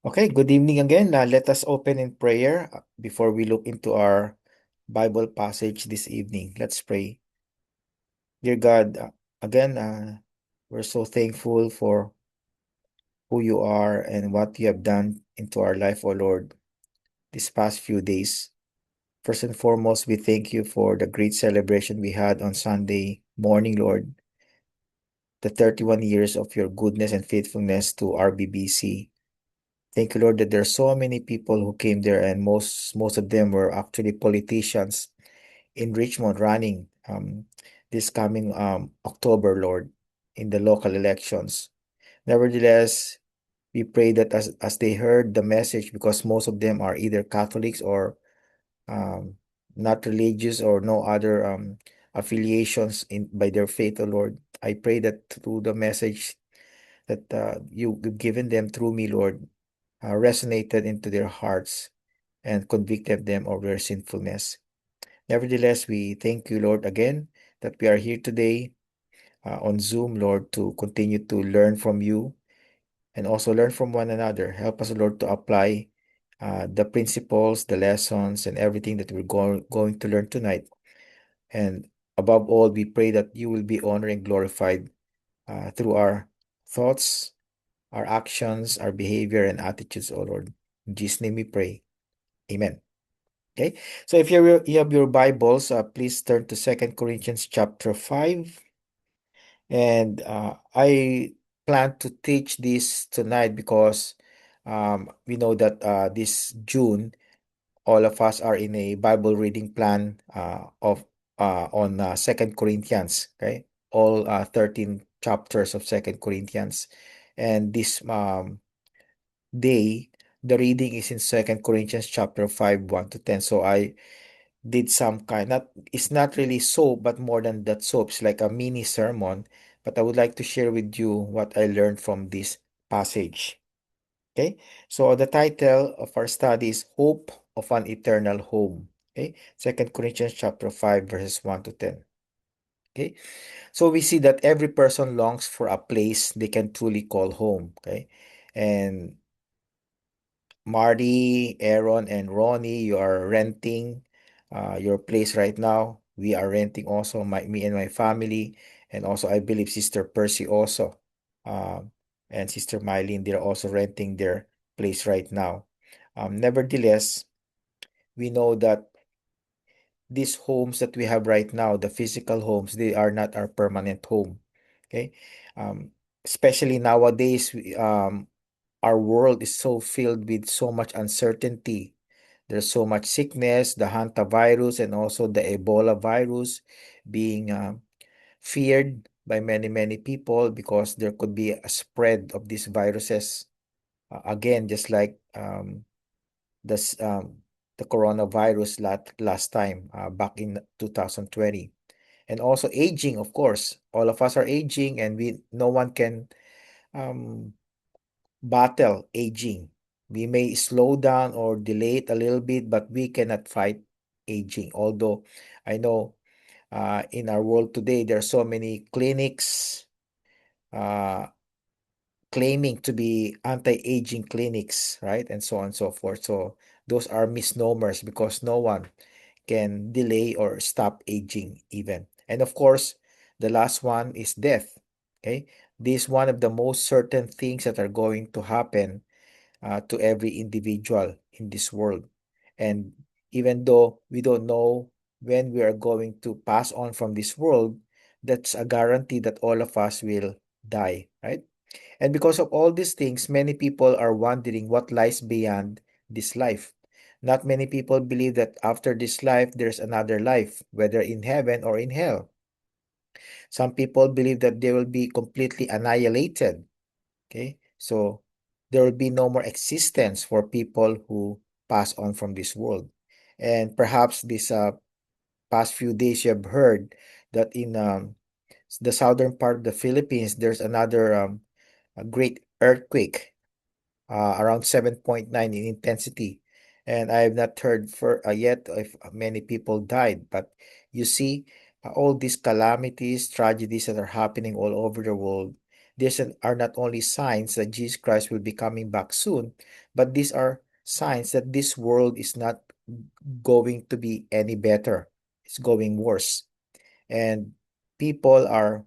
Okay, good evening again. Let us open in prayer before we look into our Bible passage this evening. Let's pray. Dear God, again, we're so thankful for who you are and what you have done into our life, O Lord, these past few days. First and foremost, we thank you for the great celebration we had on Sunday morning, Lord, the 31 years of your goodness and faithfulness to RBBC. Thank you, Lord, that there are so many people who came there, and most of them were actually politicians in Richmond running this coming October, Lord, in the local elections. Nevertheless, we pray that as they heard the message, because most of them are either Catholics or um, not religious or no other affiliations in by their faith, O Lord. I pray that through the message that you've given them through me, Lord, resonated into their hearts and convicted them of their sinfulness. Nevertheless, we thank you, Lord, again that we are here today on Zoom, Lord, to continue to learn from you and also learn from one another. Help us, Lord, to apply the principles, the lessons, and everything that we're going to learn tonight. And above all, we pray that you will be honored and glorified through our thoughts, our actions, our behavior, and attitudes, O Lord. In Jesus' name we pray. Amen. Okay, so if you have your Bibles, please turn to Second Corinthians chapter 5. And I plan to teach this tonight because we know that this June, all of us are in a Bible reading plan of on Second Corinthians. Okay, all 13 chapters of Second Corinthians, and this day the reading is in Second Corinthians chapter 5, 1 to 10. So I did some kind, not it's not really soap, but more than that soap. It's like a mini sermon. But I would like to share with you what I learned from this passage. Okay, so the title of our study is Hope of an Eternal Home. Okay, Second Corinthians chapter 5, verses 1 to 10. Okay, so we see that every person longs for a place they can truly call home. Okay, and Marty, Aaron, and Ronnie, you are renting your place right now. We are renting also, me and my family, and also I believe Sister Percy also, um, and Sister Mylene, they're also renting their place right now. Nevertheless, we know that these homes that we have right now, the physical homes, they are not our permanent home. Okay, um, especially nowadays, our world is so filled with so much uncertainty. There's so much sickness, the hantavirus and also the Ebola virus being feared by many people because there could be a spread of these viruses again, just like this the coronavirus last time back in 2020. And also aging, of course, all of us are aging, and we no one can um, battle aging. We may slow down or delay it a little bit, but we cannot fight aging. Although I know in our world today, there are so many clinics uh, claiming to be anti-aging clinics, right? And so on and so forth. So those are misnomers because no one can delay or stop aging even. And of course, the last one is death. Okay. This is one of the most certain things that are going to happen to every individual in this world. And even though we don't know when we are going to pass on from this world, that's a guarantee that all of us will die, right? And because of all these things, many people are wondering what lies beyond this life. Not many people believe that after this life, there's another life, whether in heaven or in hell. Some people believe that they will be completely annihilated. Okay, so there will be no more existence for people who pass on from this world. And perhaps this past few days you have heard that in the southern part of the Philippines, there's another a great earthquake around 7.9 in intensity. And I have not heard for yet if many people died, but you see all these calamities, tragedies that are happening all over the world. these are not only signs that Jesus Christ will be coming back soon, but these are signs that this world is not going to be any better. It's going worse. And people are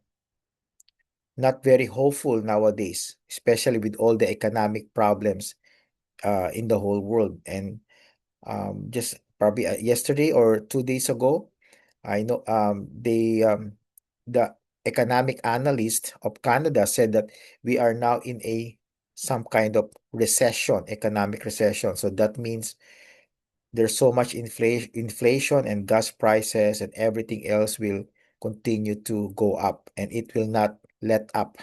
not very hopeful nowadays, especially with all the economic problems in the whole world. And just probably yesterday or 2 days ago, I know the economic analyst of Canada said that we are now in a some kind of recession, economic recession. So that means there's so much inflation and gas prices and everything else will continue to go up and it will not let up.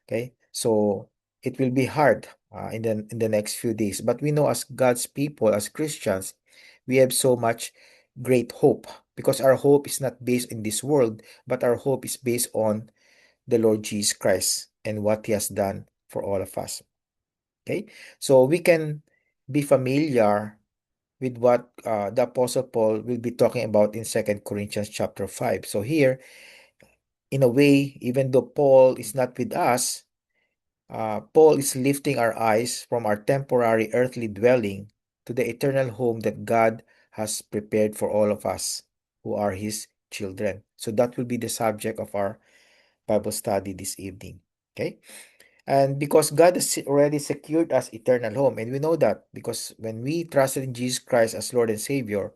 Okay, so it will be hard in the next few days. But we know as God's people, as Christians, we have so much great hope because our hope is not based in this world, but our hope is based on the Lord Jesus Christ and what He has done for all of us. Okay, so we can be familiar with what the Apostle Paul will be talking about in Second Corinthians chapter 5. So here, in a way, even though Paul is not with us, Paul is lifting our eyes from our temporary earthly dwelling to the eternal home that God has prepared for all of us who are His children. So that will be the subject of our Bible study this evening. Okay? And because God has already secured us eternal home, and we know that because when we trusted in Jesus Christ as Lord and Savior,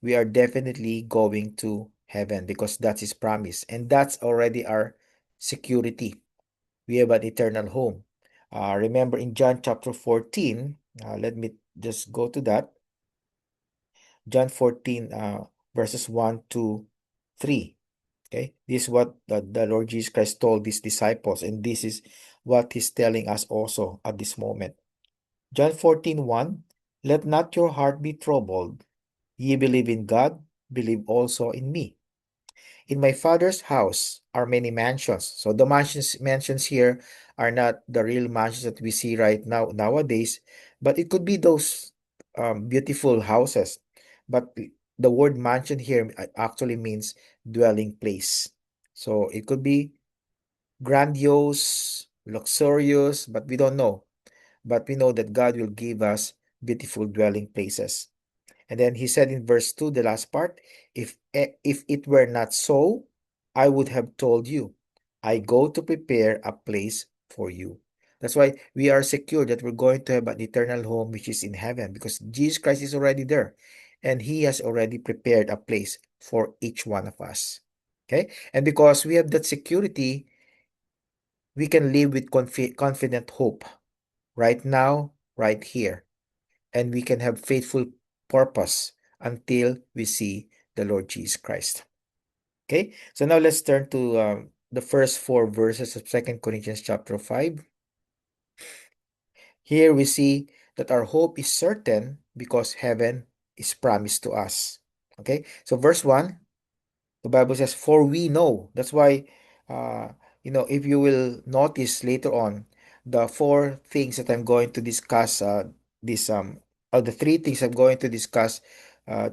we are definitely going to heaven because that's His promise. And that's already our security. We have an eternal home. Remember in John chapter 14, let me just go to that. John 14, verses 1 to 3. Okay, this is what the Lord Jesus Christ told His disciples, and this is what He's telling us also at this moment. John 14:1, let not your heart be troubled. Ye believe in God, believe also in me. In my Father's house are many mansions. So the mansions here are not the real mansions that we see right now nowadays, but it could be those beautiful houses. But the word mansion here actually means dwelling place. So it could be grandiose, luxurious, but we don't know. But we know that God will give us beautiful dwelling places. And then he said in verse 2, the last part, if it were not so, I would have told you, I go to prepare a place for you. That's why we are secure that we're going to have an eternal home which is in heaven because Jesus Christ is already there and He has already prepared a place for each one of us. Okay? And because we have that security, we can live with confident hope right now, right here, and we can have faithful purpose until we see the Lord Jesus Christ. Okay, so now let's turn to the first four verses of Second Corinthians chapter 5. Here we see that our hope is certain because heaven is promised to us. Okay, so verse 1, the Bible says, for we know. That's why, uh, if you will notice later on, the four things that I'm going to discuss, this or the three things I'm going to discuss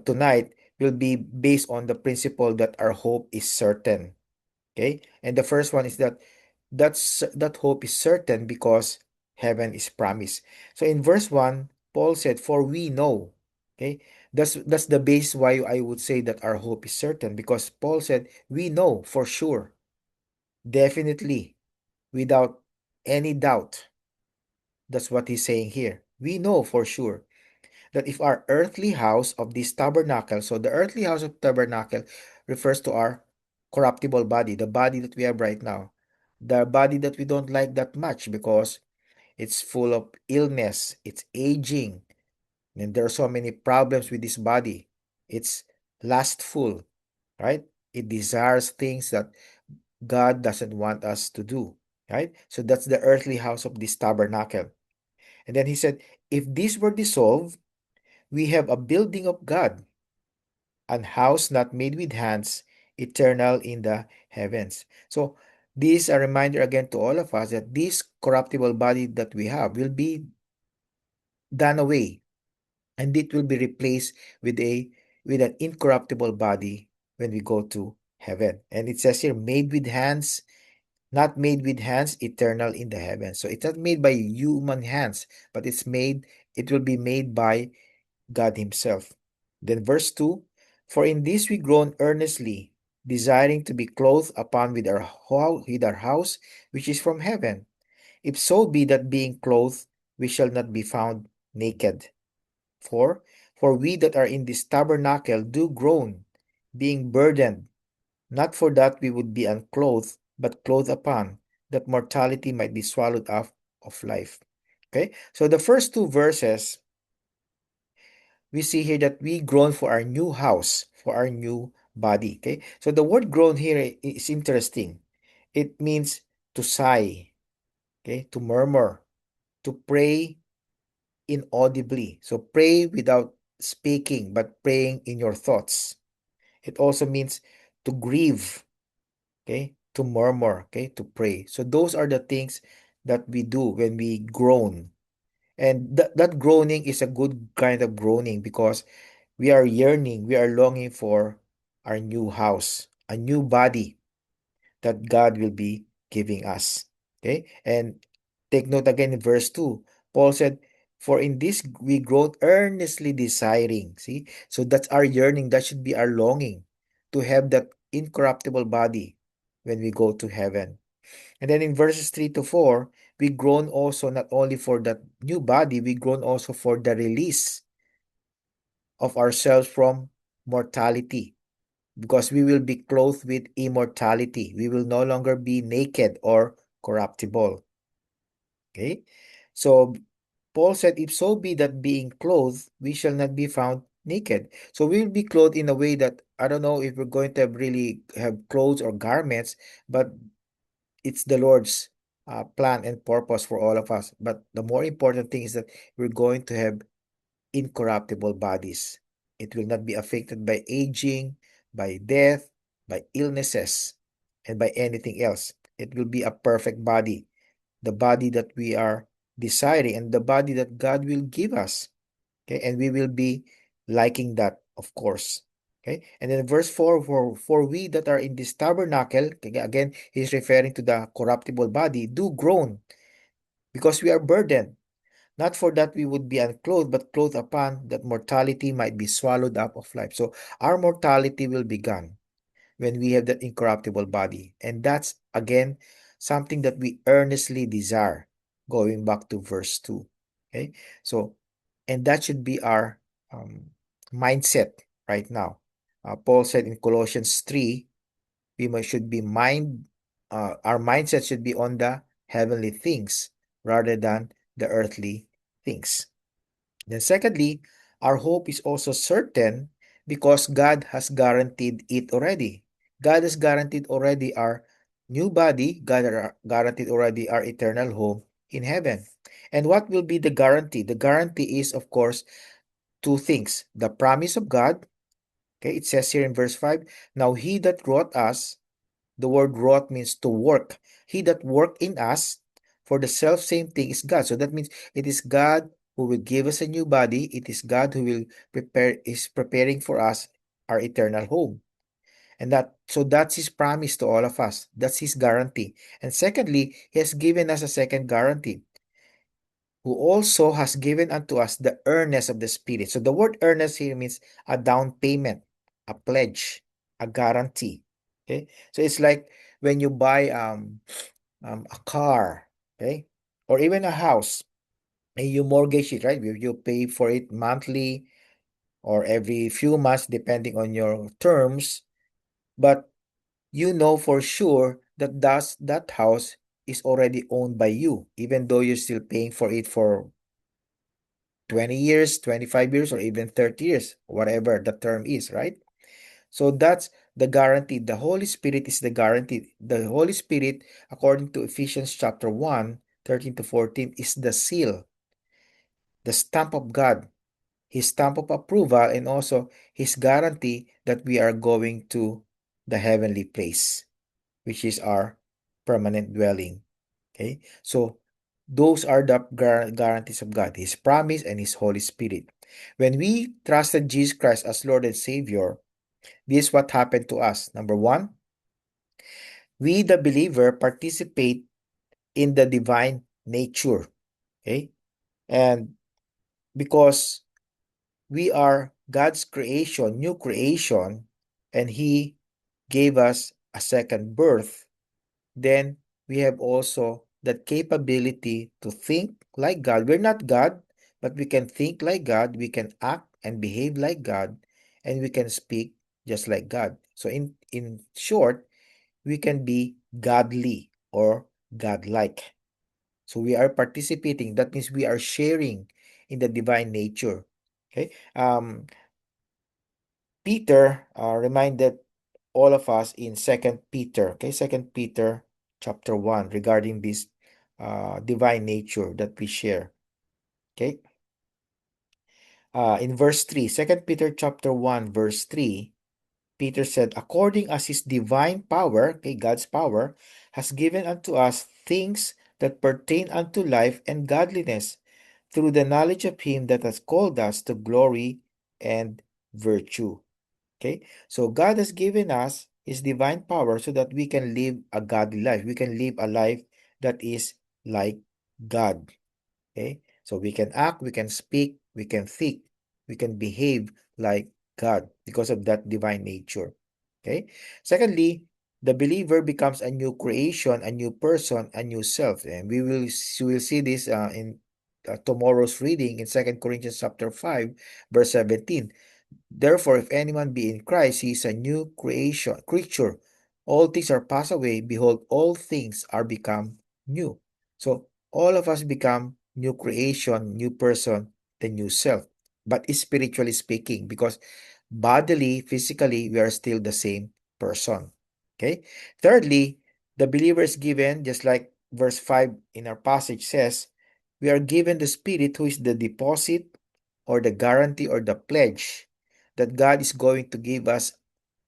tonight will be based on the principle that our hope is certain. Okay, and the first one is that hope is certain because heaven is promised. So in verse 1, Paul said, for we know. Okay, that's the base why I would say that our hope is certain because Paul said, we know for sure, definitely, without any doubt. That's what he's saying here. We know for sure that if our earthly house of this tabernacle, so the earthly house of tabernacle refers to our corruptible body, the body that we have right now, the body that we don't like that much because it's full of illness, it's aging, and there are so many problems with this body. It's lustful, right? It desires things that God doesn't want us to do, right? So that's the earthly house of this tabernacle. And then he said, if this were dissolved, we have a building of God, an house not made with hands, eternal in the heavens. So this is a reminder again to all of us that this corruptible body that we have will be done away and it will be replaced with an incorruptible body when we go to heaven. And it says here, made with hands, not made with hands, eternal in the heavens. So it's not made by human hands, but it will be made by God Himself. Then verse 2, for in this we groan earnestly, desiring to be clothed upon with our house, which is from heaven. If so be that being clothed, we shall not be found naked. For, for we that are in this tabernacle do groan, being burdened, not for that we would be unclothed, but clothed upon, that mortality might be swallowed up of life. Okay, so the first two verses, we see here that we groan for our new house, for our new body. Okay, so the word groan here is interesting. It means to sigh, okay, to murmur, to pray inaudibly. So pray without speaking, but praying in your thoughts. It also means to grieve, okay, to murmur, okay, to pray. So those are the things that we do when we groan. And that groaning is a good kind of groaning because we are yearning, we are longing for our new house, a new body that God will be giving us. Okay? And take note again in verse 2. Paul said, for in this we grow earnestly desiring. See? So that's our yearning. That should be our longing to have that incorruptible body when we go to heaven. And then in verses 3 to 4, we groan also not only for that new body, we groan also for the release of ourselves from mortality, because we will be clothed with immortality. We will no longer be naked or corruptible. Okay? So Paul said, if so be that being clothed, we shall not be found naked. So we will be clothed in a way that I don't know if we're going to really have clothes or garments, but it's the Lord's plan and purpose for all of us. But the more important thing is that we're going to have incorruptible bodies. It will not be affected by aging, by death, by illnesses, and by anything else. It will be a perfect body, the body that we are desiring, and the body that God will give us. Okay, and we will be liking that, of course. Okay, and then verse 4, for we that are in this tabernacle, okay, again, he's referring to the corruptible body, do groan because we are burdened, not for that we would be unclothed, but clothed upon, that mortality might be swallowed up of life. So our mortality will be gone when we have that incorruptible body. And that's, again, something that we earnestly desire, going back to verse 2. Okay? So, and that should be our mindset right now. Paul said in Colossians 3, should be our mindset should be on the heavenly things rather than the earthly things. Then secondly, our hope is also certain because God has guaranteed it already. God has guaranteed already our new body. God guaranteed already our eternal home in heaven. And what will be the guarantee? The guarantee is, of course, two things. The promise of God. Okay, it says here in verse 5, now he that wrought us, the word wrought means to work. He that worked in us for the self same thing is God. So that means it is God who will give us a new body. It is God who will is preparing for us our eternal home. And that's his promise to all of us. That's his guarantee. And secondly, he has given us a second guarantee, who also has given unto us the earnest of the Spirit. So the word earnest here means a down payment, a pledge, a guarantee. Okay, so it's like when you buy a car, okay, or even a house, and you mortgage it, right? You pay for it monthly or every few months, depending on your terms. But you know for sure that that house is already owned by you, even though you're still paying for it for 20 years, 25 years, or even 30 years, whatever the term is, right? So that's the guarantee. The Holy Spirit is the guarantee. The Holy Spirit, according to Ephesians chapter 1, 13 to 14, is the seal, the stamp of God, his stamp of approval, and also his guarantee that we are going to the heavenly place, which is our permanent dwelling. Okay, so those are the guarantees of God, his promise and his Holy Spirit. When we trusted Jesus Christ as Lord and Savior, this is what happened to us. Number one, We, the believer, participate in the divine nature. Okay? And because we are God's creation, new creation, and He gave us a second birth, then we have also that capability to think like God. We're not God, but we can think like God, we can act and behave like God, and we can speak just like God. So in short, we can be godly or godlike. So we are participating. That means we are sharing in the divine nature. Okay. Peter reminded all of us in Second Peter, okay, Second Peter chapter 1 regarding this divine nature that we share. Okay. In verse 3, Second Peter chapter 1, verse 3, Peter said, according as his divine power, okay, God's power, has given unto us things that pertain unto life and godliness, through the knowledge of him that has called us to glory and virtue. Okay, so God has given us his divine power so that we can live a godly life. We can live a life that is like God. Okay, so we can act, we can speak, we can think, we can behave like God because of that divine nature. Okay, secondly, the believer becomes a new creation, a new person, a new self, and we will see this in tomorrow's reading in Second Corinthians chapter 5, verse 17. Therefore, if anyone be in Christ, he is a new creature. All things are passed away. Behold, all things are become new. So all of us become new creation, new person, the new self. But spiritually speaking, because bodily, physically, we are still the same person. Okay. Thirdly, the believer is given, just like verse 5 in our passage says, we are given the Spirit who is the deposit or the guarantee or the pledge that God is going to give us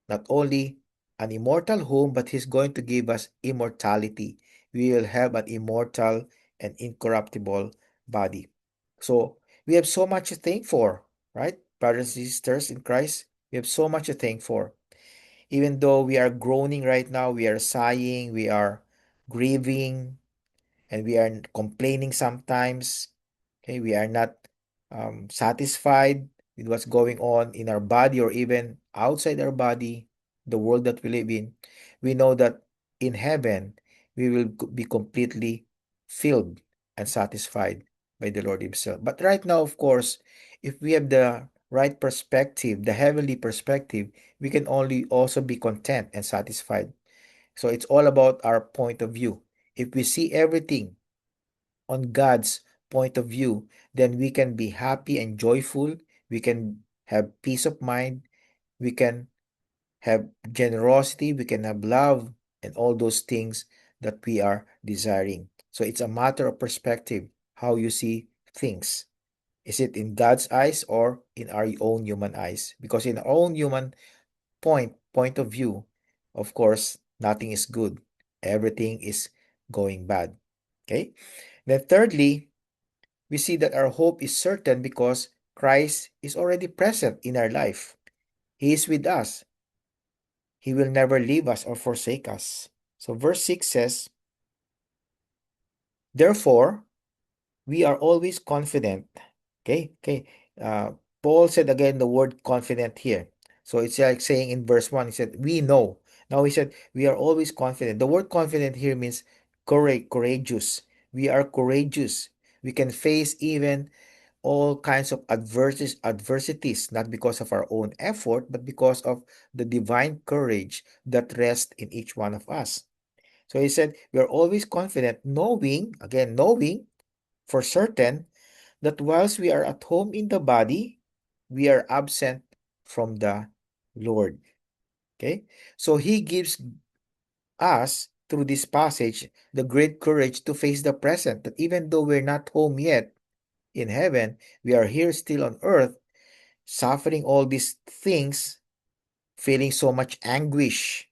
not only an immortal home, but He's going to give us immortality. We will have an immortal and incorruptible body. So we have so much to thank for, right? Brothers and sisters in Christ, we have so much to thank for. Even though we are groaning right now, we are sighing, we are grieving, and we are complaining sometimes. Okay, we are not satisfied with what's going on in our body or even outside our body, the world that we live in. We know that in heaven we will be completely filled and satisfied by the Lord Himself. But right now, of course, if we have the right perspective, the heavenly perspective, we can only also be content and satisfied. So it's all about our point of view. If we see everything on God's point of view, then we can be happy and joyful. We can have peace of mind. We can have generosity. We can have love and all those things that we are desiring. So it's a matter of perspective, how you see things. Is it in God's eyes or in our own human eyes? Because in our own human point of view, of course, nothing is good. Everything is going bad. Okay? Then thirdly, we see that our hope is certain because Christ is already present in our life. He is with us. He will never leave us or forsake us. So verse 6 says, therefore, we are always confident. Okay. Paul said again the word confident here. So it's like saying in verse 1, he said, we know. Now he said, we are always confident. The word confident here means courageous. We are courageous. We can face even all kinds of adversities, not because of our own effort, but because of the divine courage that rests in each one of us. So he said, we are always confident, knowing for certain that whilst we are at home in the body, we are absent from the Lord. Okay? So he gives us, through this passage, the great courage to face the present, that even though we're not home yet in heaven, we are here still on earth, suffering all these things, feeling so much anguish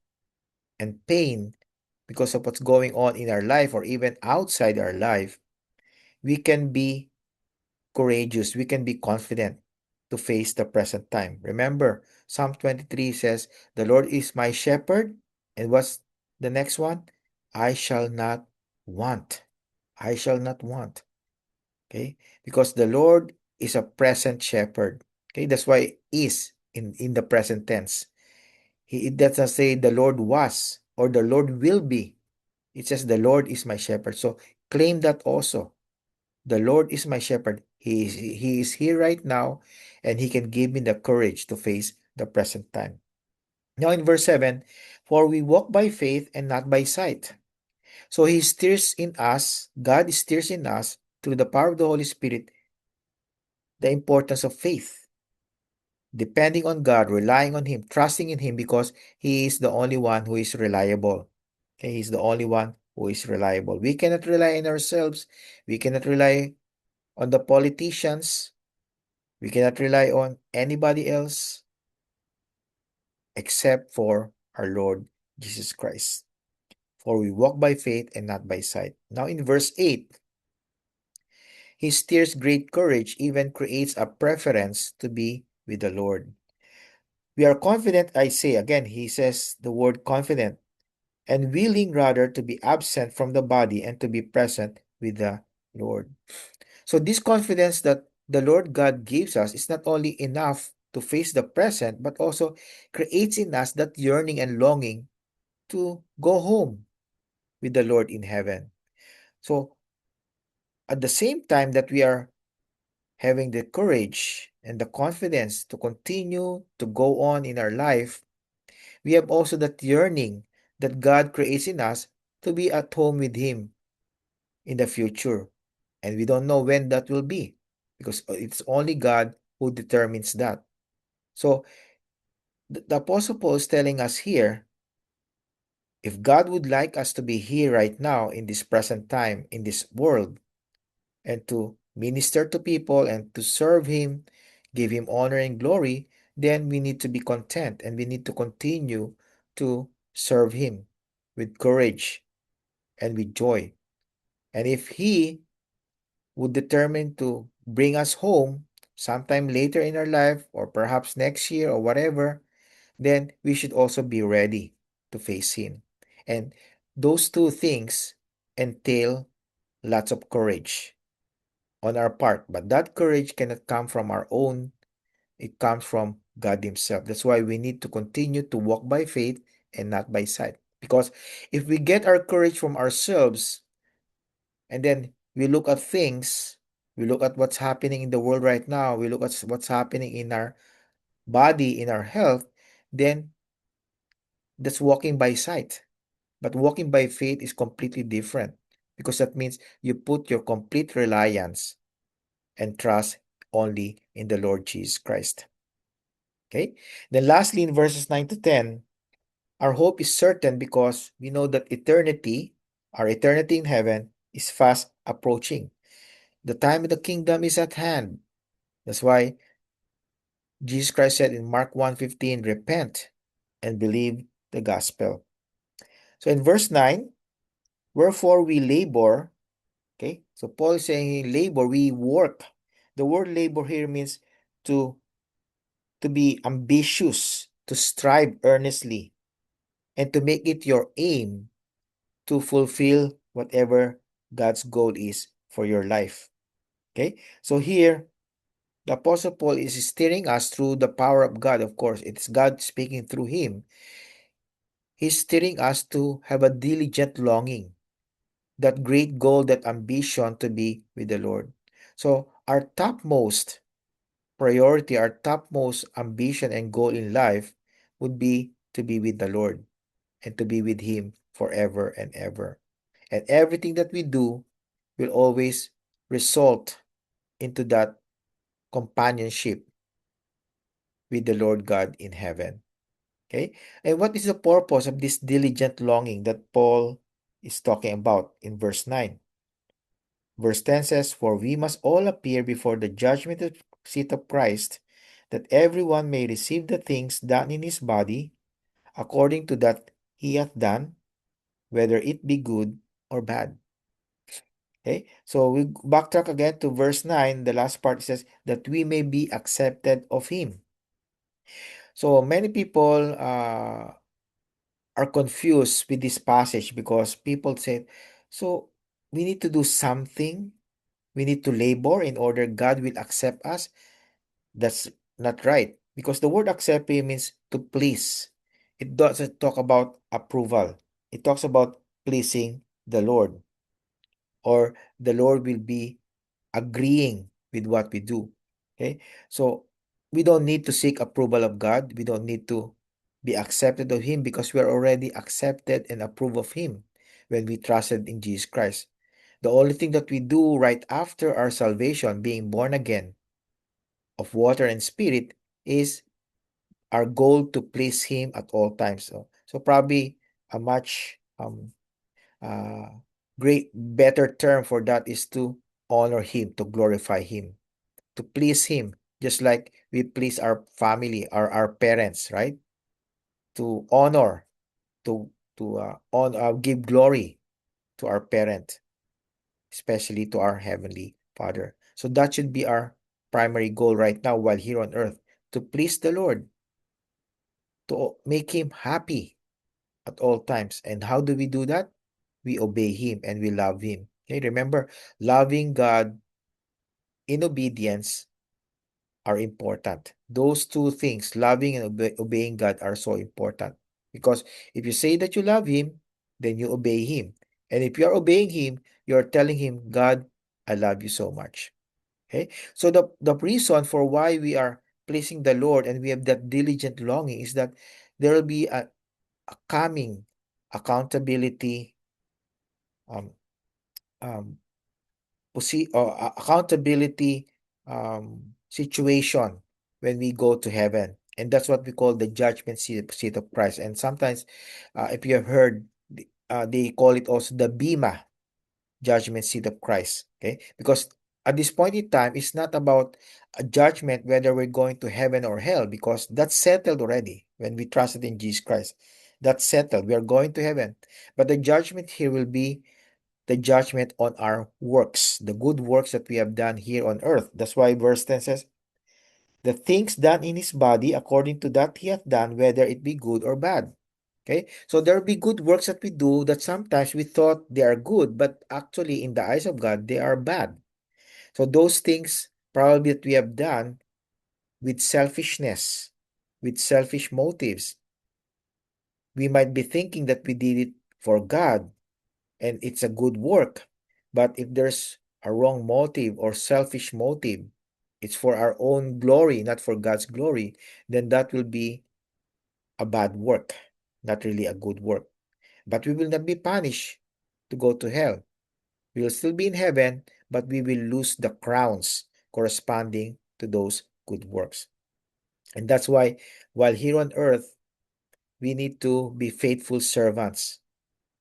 and pain because of what's going on in our life or even outside our life. We can be courageous, we can be confident to face the present time. Remember, Psalm 23 says, the Lord is my shepherd, and what's the next one, I shall not want. I shall not want. Okay? Because the Lord is a present shepherd. Okay? That's why is in the present tense. It doesn't say the Lord was or the Lord will be. It says the Lord is my shepherd. So claim that also. The Lord is my shepherd. He is here right now, and he can give me the courage to face the present time. Now in verse 7, for we walk by faith and not by sight. So he stirs in us, God stirs in us through the power of the Holy Spirit, the importance of faith, depending on God, relying on him, trusting in him because he is the only one who is reliable. Okay, he's the only one who is reliable. We cannot rely on ourselves. We cannot rely on the politicians. We cannot rely on anybody else except for our Lord Jesus Christ. For we walk by faith and not by sight. Now in verse 8, he steers great courage, even creates a preference to be with the Lord. We are confident, I say again, he says the word confident, and willing rather to be absent from the body and to be present with the Lord. So this confidence that the Lord God gives us is not only enough to face the present, but also creates in us that yearning and longing to go home with the Lord in heaven. So at the same time that we are having the courage and the confidence to continue to go on in our life, we have also that yearning that God creates in us to be at home with Him in the future. And we don't know when that will be because it's only God who determines that. So the Apostle Paul is telling us here, if God would like us to be here right now in this present time, in this world, and to minister to people and to serve Him, give Him honor and glory, then we need to be content and we need to continue to serve Him with courage and with joy. And if He would determine to bring us home sometime later in our life or perhaps next year or whatever, then we should also be ready to face Him. And those two things entail lots of courage on our part, but that courage cannot come from our own. It comes from God Himself. That's why we need to continue to walk by faith and not by sight. Because if we get our courage from ourselves and then we look at things, we look at what's happening in the world right now, we look at what's happening in our body, in our health, then that's walking by sight. But walking by faith is completely different because that means you put your complete reliance and trust only in the Lord Jesus Christ. Okay? Then lastly, in verses 9 to 10, our hope is certain because we know that eternity, our eternity in heaven, is fast approaching. The time of the kingdom is at hand. That's why Jesus Christ said in Mark 1:15, repent and believe the gospel. So in verse 9, wherefore we labor, okay? So Paul is saying labor, we work. The word labor here means to be ambitious, to strive earnestly, and to make it your aim to fulfill whatever God's goal is for your life. Okay? So here, the Apostle Paul is steering us through the power of God. Of course, it's God speaking through him. He's steering us to have a diligent longing, that great goal, that ambition to be with the Lord. So our topmost priority, our topmost ambition and goal in life would be to be with the Lord and to be with Him forever and ever. And everything that we do will always result into that companionship with the Lord God in heaven. Okay? And what is the purpose of this diligent longing that Paul is talking about in verse 9? Verse 10 says, for we must all appear before the judgment seat of Christ, that everyone may receive the things done in his body, according to that he hath done, whether it be good or bad. Okay, so we backtrack again to verse 9. The last part says, that we may be accepted of him. So many people are confused with this passage because people say, so we need to do something, we need to labor in order God will accept us. That's not right because the word accept means to please. It doesn't talk about approval. It talks about pleasing the Lord, or the Lord will be agreeing with what we do. Okay? So we don't need to seek approval of God. We don't need to be accepted of Him because we are already accepted and approved of Him when we trusted in Jesus Christ. The only thing that we do right after our salvation, being born again of water and spirit, is our goal to please Him at all times. So probably a much uh, great better term for that is to honor Him, to glorify Him, to please Him, just like we please our family, our parents, right? To honor, to give glory to our parent, especially to our heavenly Father. So that should be our primary goal right now while here on earth, to please the Lord, to make Him happy at all times. And how do we do that? We obey Him and we love Him. Okay, remember, loving God in obedience are important. Those two things, loving and obeying God, are so important. Because if you say that you love Him, then you obey Him. And if you are obeying Him, you're telling Him, God, I love you so much. Okay? So the reason for why we are pleasing the Lord and we have that diligent longing is that there will be a coming accountability um, um, accountability situation when we go to heaven. And that's what we call the judgment seat of Christ. And sometimes, if you have heard, they call it also the Bema, judgment seat of Christ. Okay? Because at this point in time, it's not about a judgment whether we're going to heaven or hell, because that's settled already when we trusted in Jesus Christ. That's settled. We are going to heaven. But the judgment here will be the judgment on our works, the good works that we have done here on earth. That's why verse 10 says, the things done in his body according to that he hath done, whether it be good or bad. Okay, so there will be good works that we do that sometimes we thought they are good, but actually in the eyes of God, they are bad. So those things probably that we have done with selfishness, with selfish motives, we might be thinking that we did it for God, and it's a good work. But if there's a wrong motive or selfish motive, it's for our own glory, not for God's glory, then that will be a bad work, not really a good work. But we will not be punished to go to hell. We will still be in heaven, but we will lose the crowns corresponding to those good works. And that's why, while here on earth, we need to be faithful servants.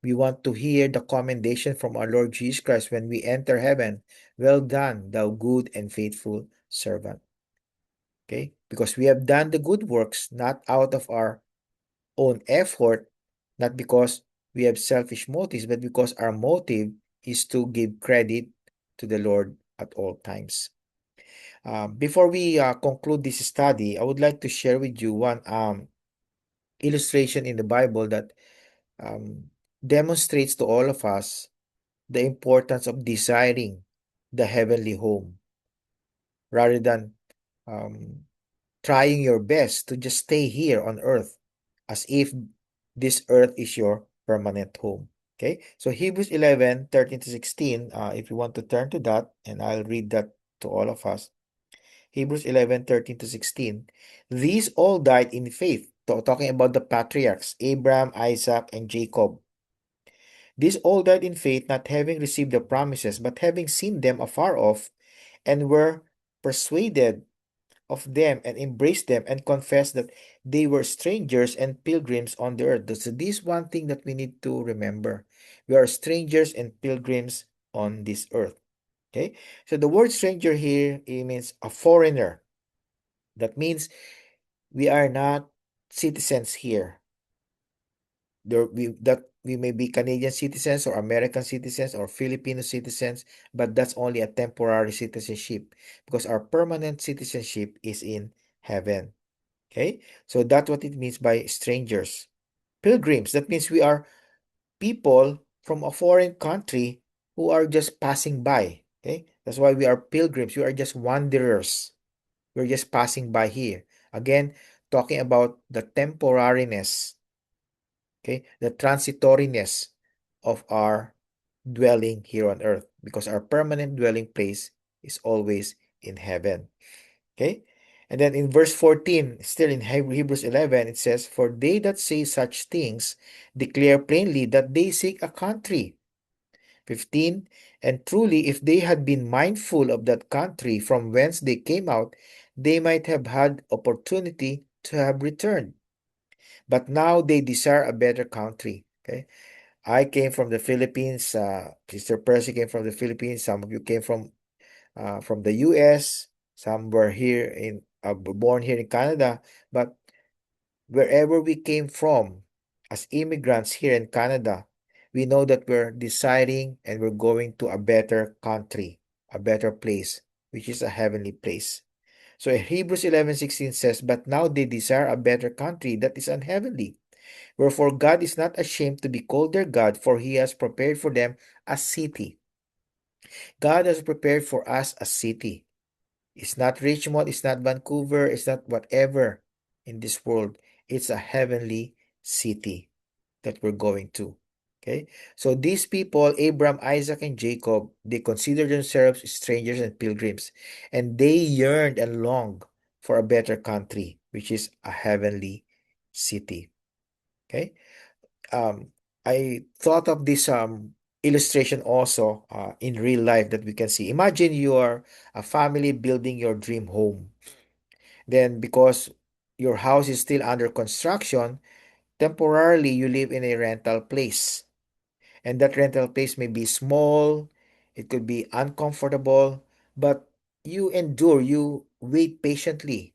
We want to hear the commendation from our Lord Jesus Christ when we enter heaven. Well done, thou good and faithful servant. Okay? Because we have done the good works not out of our own effort, not because we have selfish motives, but because our motive is to give credit to the Lord at all times. Before we conclude this study, I would like to share with you one illustration in the Bible that um, demonstrates to all of us the importance of desiring the heavenly home rather than um, trying your best to just stay here on earth as if this earth is your permanent home. Okay, so Hebrews 11:13 to 16, if you want to turn to that, and I'll read that to all of us. Hebrews 11:13 to 16. These all died in faith, talking about the patriarchs, Abraham, Isaac, and Jacob. These all died in faith, not having received the promises, but having seen them afar off, and were persuaded of them, and embraced them, and confessed that they were strangers and pilgrims on the earth. So this is one thing that we need to remember. We are strangers and pilgrims on this earth. Okay? So the word stranger here, it means a foreigner. That means we are not citizens here. We may be Canadian citizens or American citizens or Filipino citizens, but that's only a temporary citizenship because our permanent citizenship is in heaven. Okay, so that's what it means by strangers. pilgrims. That means we are people from a foreign country who are just passing by. Okay, that's why we are pilgrims. We are just wanderers. We're just passing by here. Again, talking about the temporariness, okay, the transitoriness of our dwelling here on earth, because our permanent dwelling place is always in heaven. Okay? And then in verse 14, still in Hebrews 11, it says, "For they that say such things declare plainly that they seek a country." 15, "And truly, if they had been mindful of that country from whence they came out, they might have had opportunity to have returned. But now they desire a better country." Okay? I came from the Philippines. Sister Percy came from the Philippines. Some of you came from the US. Some were here born here in Canada. But wherever we came from as immigrants here in Canada, we know that we're deciding and we're going to a better country, a better place, which is a heavenly place. So Hebrews 11:16 says, "But now they desire a better country that is unheavenly. Wherefore God is not ashamed to be called their God, for he has prepared for them a city." God has prepared for us a city. It's not Richmond, it's not Vancouver, it's not whatever in this world. It's a heavenly city that we're going to. Okay? So these people, Abraham, Isaac, and Jacob, they consider themselves strangers and pilgrims, and they yearned and longed for a better country, which is a heavenly city. Okay? um, I thought of this illustration also in real life that we can see. Imagine you are a family building your dream home. Then, because your house is still under construction, temporarily you live in a rental place. And that rental place may be small, it could be uncomfortable, but you endure, you wait patiently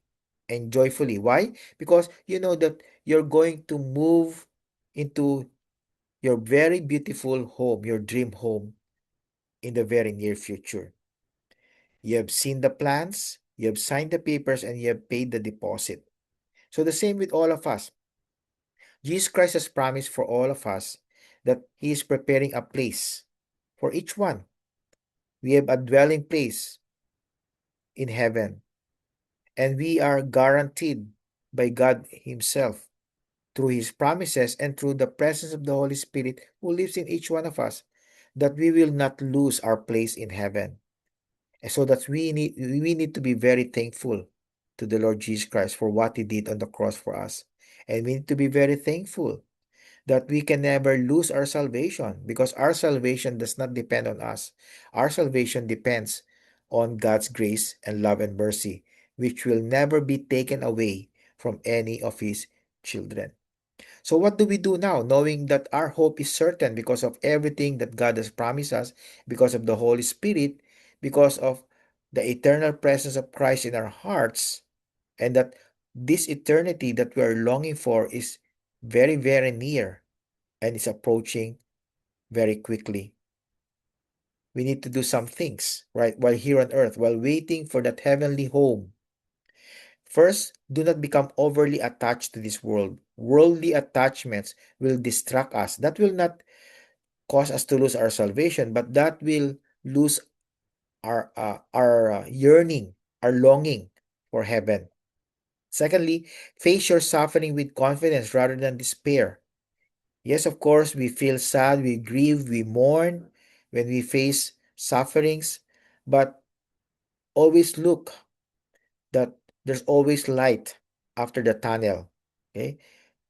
and joyfully. Why? Because you know that you're going to move into your very beautiful home, your dream home, in the very near future. You have seen the plans, you have signed the papers, and you have paid the deposit. So, the same with all of us. Jesus Christ has promised for all of us that He is preparing a place for each one. We have a dwelling place in heaven, and we are guaranteed by God Himself through His promises and through the presence of the Holy Spirit who lives in each one of us, that we will not lose our place in heaven. And so that we need to be very thankful to the Lord Jesus Christ for what He did on the cross for us. And we need to be very thankful that we can never lose our salvation, because our salvation does not depend on us. Our salvation depends on God's grace and love and mercy, which will never be taken away from any of His children. So, what do we do now, knowing that our hope is certain because of everything that God has promised us, because of the Holy Spirit, because of the eternal presence of Christ in our hearts, and that this eternity that we are longing for is very, very near and is approaching very quickly? We need to do some things, right, while here on earth, while waiting for that heavenly home. First, do not become overly attached to this world. Worldly attachments will distract us. That will not cause us to lose our salvation, but that will lose our yearning, our longing for heaven. Secondly, face your suffering with confidence rather than despair. Yes, of course, we feel sad, we grieve, we mourn when we face sufferings, but always look that there's always light after the tunnel. Okay?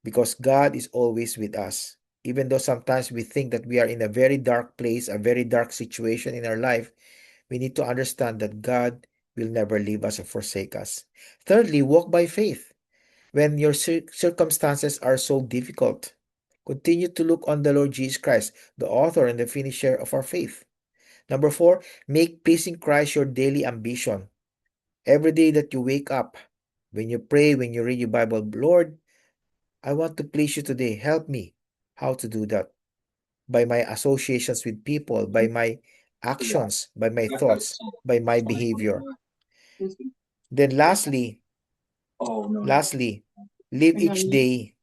Because God is always with us. Even though sometimes we think that we are in a very dark place, a very dark situation in our life, we need to understand that God will never leave us or forsake us. Thirdly, walk by faith. When your circumstances are so difficult, continue to look on the Lord Jesus Christ, the author and the finisher of our faith. Number four, make pleasing Christ your daily ambition. Every day that you wake up, when you pray, when you read your Bible, Lord, I want to please you today. Help me how to do that. By my associations with people, by my actions, by my thoughts, by my behavior. Then lastly, live each day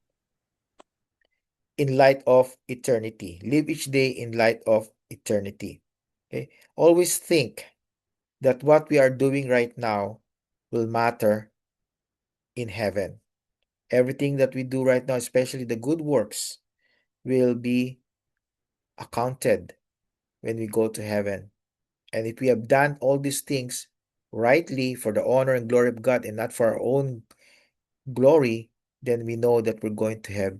in light of eternity. Live each day in light of eternity. Okay? Always think that what we are doing right now will matter in heaven. Everything that we do right now, especially the good works, will be accounted when we go to heaven. And if we have done all these things rightly for the honor and glory of God and not for our own glory, then we know that we're going to have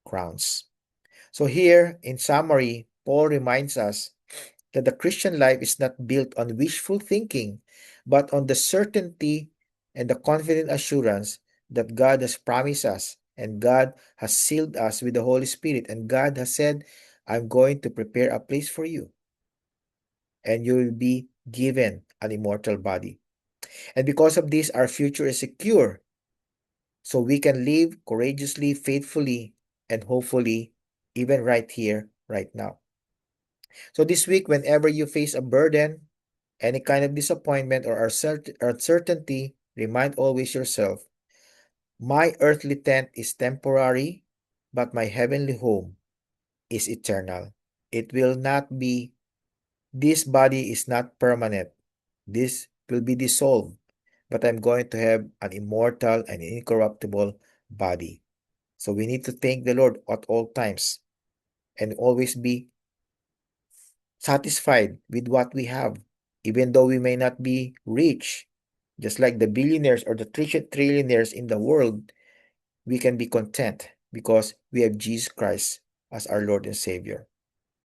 crowns. So, here in summary, Paul reminds us that the Christian life is not built on wishful thinking, but on the certainty and the confident assurance that God has promised us and God has sealed us with the Holy Spirit. And God has said, I'm going to prepare a place for you, and you will be given an immortal body. And because of this, our future is secure. So we can live courageously, faithfully, and hopefully, even right here, right now. So this week, whenever you face a burden, any kind of disappointment or uncertainty, remind always yourself, my earthly tent is temporary, but my heavenly home is eternal. It will not be, this body is not permanent. This will be dissolved, but I'm going to have an immortal and incorruptible body. So we need to thank the Lord at all times and always be satisfied with what we have, even though we may not be rich. Just like the billionaires or the trillionaires in the world, we can be content because we have Jesus Christ as our Lord and Savior.